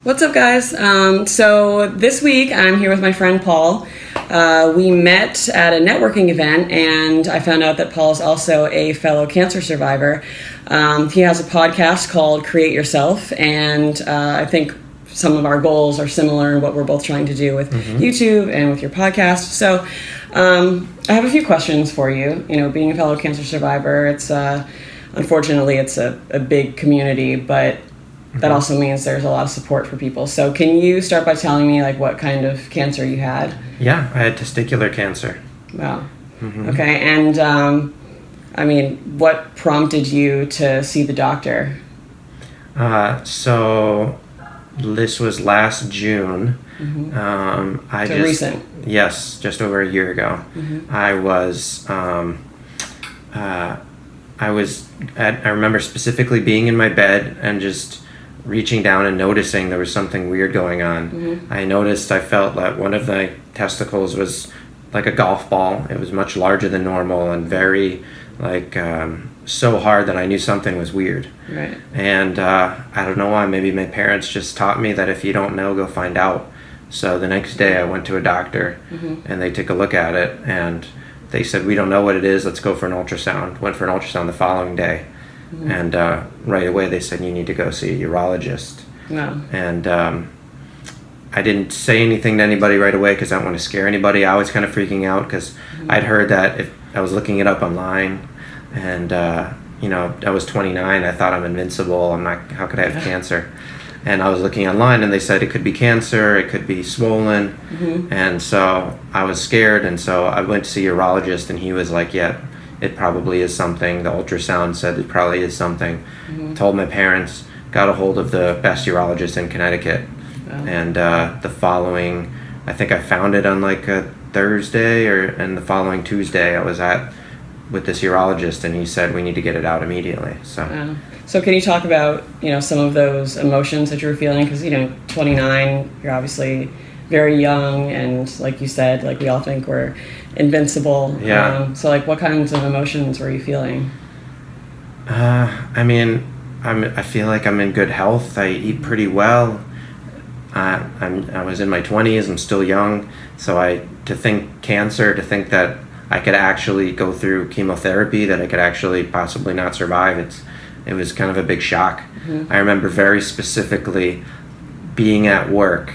What's up, guys? So this week I'm here with my friend Paul. We met at a networking event, and I found out that Paul is also a fellow cancer survivor. He has a podcast called Create Yourself, and I think some of our goals are similar in what we're both trying to do with YouTube and with your podcast. So I have a few questions for you. You know, being a fellow cancer survivor, it's unfortunately it's a big community, but that also means there's a lot of support for people. So can you start by telling me like what kind of cancer you had? Yeah, I had testicular cancer. Wow. Okay. And I mean, what prompted you to see the doctor? So this was last June. Recent. Yes, just over a year ago. I remember specifically being in my bed and just reaching down and noticing there was something weird going on. I felt that one of my testicles was like a golf ball. It was much larger than normal and very so hard that I knew something was weird. Right. And I don't know why, maybe my parents just taught me that if you don't know, go find out. So the next day I went to a doctor and they took a look at it and they said, we don't know what it is, let's go for an ultrasound. Went for an ultrasound the following day. And right away they said, you need to go see a urologist. Wow. And I didn't say anything to anybody right away because I don't want to scare anybody. I was kind of freaking out because I'd heard that if I was looking it up online and, I was 29, I thought I'm invincible. How could I have cancer? And I was looking online and they said it could be cancer, it could be swollen. And so I was scared. And so I went to see a urologist and he was like, yeah, it probably is something. The ultrasound said it probably is something. Told my parents, got a hold of the best urologist in Connecticut. And the following, I think I found it on like a Thursday and the following Tuesday I was with this urologist and he said we need to get it out immediately. So can you talk about, some of those emotions that you were feeling? Because, 29, you're obviously very young and like you said, like we all think we're invincible. Yeah. So like what kinds of emotions were you feeling? I feel like I'm in good health. I eat pretty well. I was in my 20s. I'm still young. So to think that I could actually go through chemotherapy, that I could actually possibly not survive, it was kind of a big shock. I remember very specifically being at work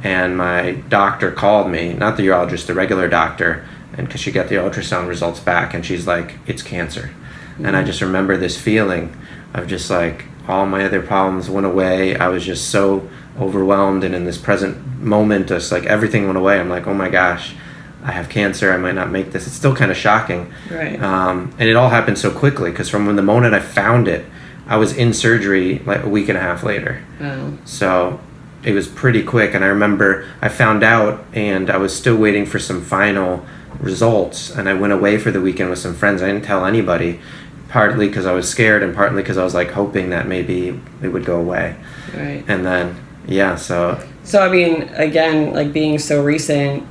and my doctor called me, not the urologist, the regular doctor, and because she got the ultrasound results back and she's like, it's cancer. And I just remember this feeling of just like all my other problems went away. I was just so overwhelmed, and in this present moment just like everything went away. I'm like, oh my gosh, I have cancer, I might not make this. It's still kind of shocking. Right. And it all happened so quickly because from when the moment I found it, I was in surgery like a week and a half later. Wow. So it was pretty quick. And I remember I found out and I was still waiting for some final results, and I went away for the weekend with some friends. I didn't tell anybody, partly because I was scared and partly because I was like hoping that maybe it would go away. Right. And then so I mean, again, like being so recent,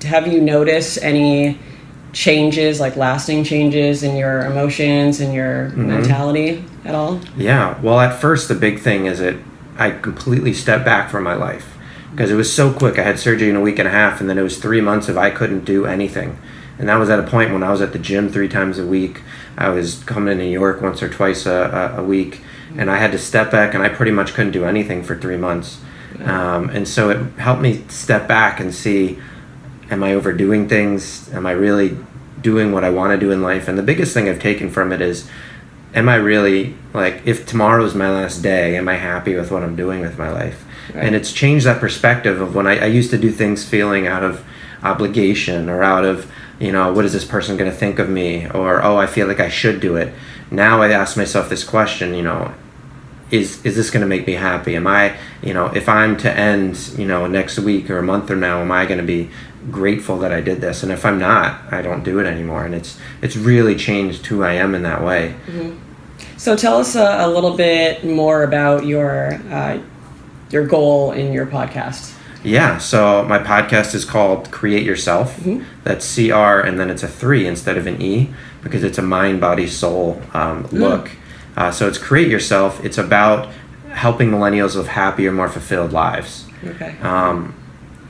have you noticed any changes, like lasting changes in your emotions and your mentality at all? Yeah. Well, at first the big thing is that I completely stepped back from my life because it was so quick. I had surgery in a week and a half, and then it was 3 months of I couldn't do anything. And that was at a point when I was at the gym 3 times a week. I was coming to New York once or twice a week, and I had to step back, and I pretty much couldn't do anything for 3 months. And so it helped me step back and see, am I overdoing things? Am I really doing what I want to do in life? And the biggest thing I've taken from it is, am I really, like, if tomorrow is my last day, am I happy with what I'm doing with my life? Right. And it's changed that perspective of when I used to do things feeling out of obligation or out of, what is this person going to think of me? Or, I feel like I should do it. Now I ask myself this question, is this going to make me happy? Am I, if I'm to end, next week or a month from now, am I going to be grateful that I did this? And if I'm not, I don't do it anymore. And it's really changed who I am in that way. So tell us a little bit more about your goal in your podcast. Yeah, so my podcast is called Create Yourself. That's CR, and then it's a 3 instead of an E, because it's a mind, body, soul look. So it's Create Yourself. It's about helping millennials live happier, more fulfilled lives. Okay.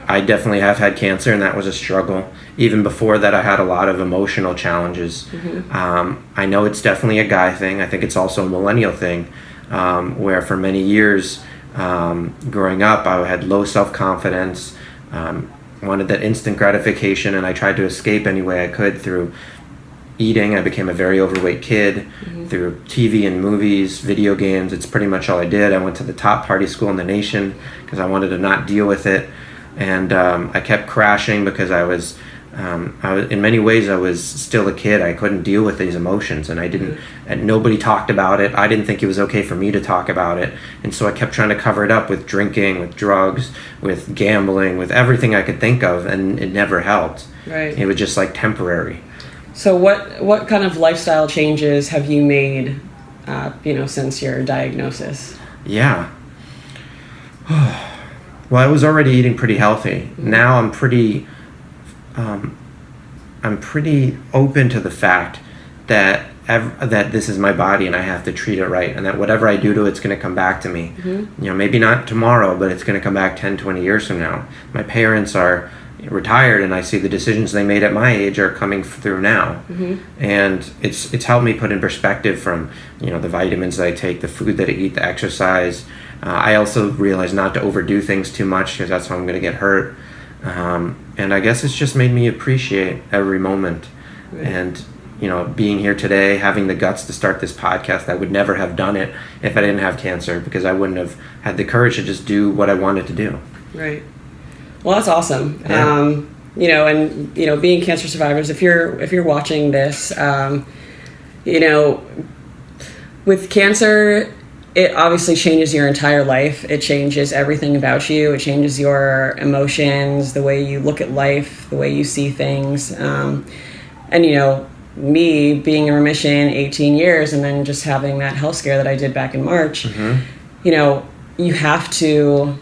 I definitely have had cancer, and that was a struggle. Even before that, I had a lot of emotional challenges. I know it's definitely a guy thing. I think it's also a millennial thing, where for many years growing up, I had low self-confidence, wanted that instant gratification, and I tried to escape any way I could through eating. I became a very overweight kid through TV and movies, video games. It's pretty much all I did. I went to the top party school in the nation because I wanted to not deal with it. And I kept crashing because I was in many ways I was still a kid. I couldn't deal with these emotions, and and nobody talked about it. I didn't think it was okay for me to talk about it, and so I kept trying to cover it up with drinking, with drugs, with gambling, with everything I could think of, and it never helped. Right. It was just like temporary. So what kind of lifestyle changes have you made, since your diagnosis? Yeah. Well, I was already eating pretty healthy. Now I'm pretty open to the fact that that this is my body and I have to treat it right, and that whatever I do to it's going to come back to me. Maybe not tomorrow, but it's going to come back 10, 20 years from now. My parents are retired, and I see the decisions they made at my age are coming through now. And it's helped me put in perspective from the vitamins that I take, the food that I eat, the exercise. I also realize not to overdo things too much, because that's how I'm going to get hurt. And I guess it's just made me appreciate every moment. Right. And being here today, having the guts to start this podcast, I would never have done it if I didn't have cancer, because I wouldn't have had the courage to just do what I wanted to do. Right. Well, that's awesome. Yeah. Being cancer survivors, if you're watching this, with cancer, it obviously changes your entire life. It changes everything about you. It changes your emotions, the way you look at life, the way you see things. Me being in remission 18 years and then just having that health scare that I did back in March, you have to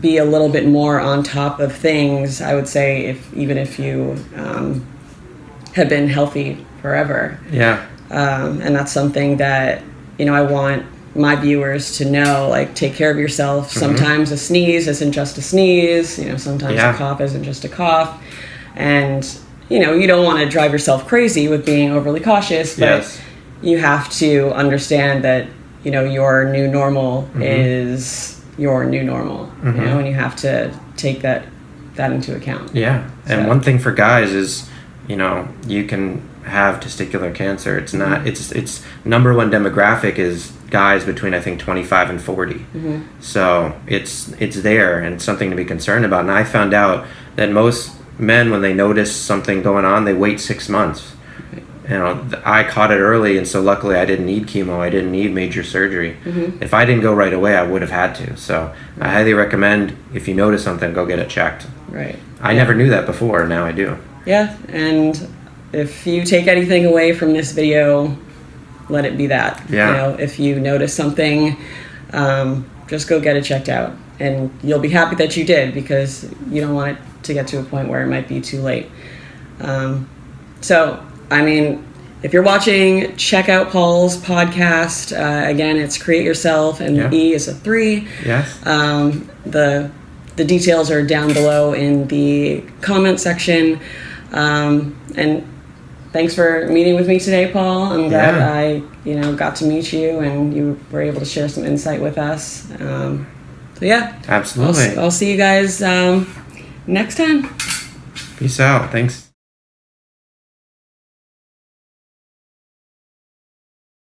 be a little bit more on top of things, I would say, even if you have been healthy forever. Yeah. And that's something that, I want my viewers to know, like, take care of yourself. Sometimes a sneeze isn't just a sneeze, sometimes a cough isn't just a cough. And, you don't want to drive yourself crazy with being overly cautious, but you have to understand that, your new normal is your new normal, and you have to take that into account. Yeah. And one thing for guys is, you can have testicular cancer. It's not, it's number one demographic is guys between, I think, 25 and 40. So it's there, and it's something to be concerned about. And I found out that most men, when they notice something going on, they wait 6 months. I caught it early, and so luckily I didn't need chemo. I didn't need major surgery. If I didn't go right away, I would have had to. So I highly recommend, if you notice something, go get it checked. Right. I never knew that before. Now I do. Yeah, and if you take anything away from this video, let it be that. Yeah. If you notice something, just go get it checked out, and you'll be happy that you did, because you don't want it to get to a point where it might be too late. If you're watching, check out Paul's podcast. Again, it's Create Yourself, and the E is a 3. Yes. The details are down below in the comment section. And thanks for meeting with me today, Paul. I'm glad I, got to meet you, and you were able to share some insight with us. Absolutely. I'll see you guys next time. Peace out. Thanks.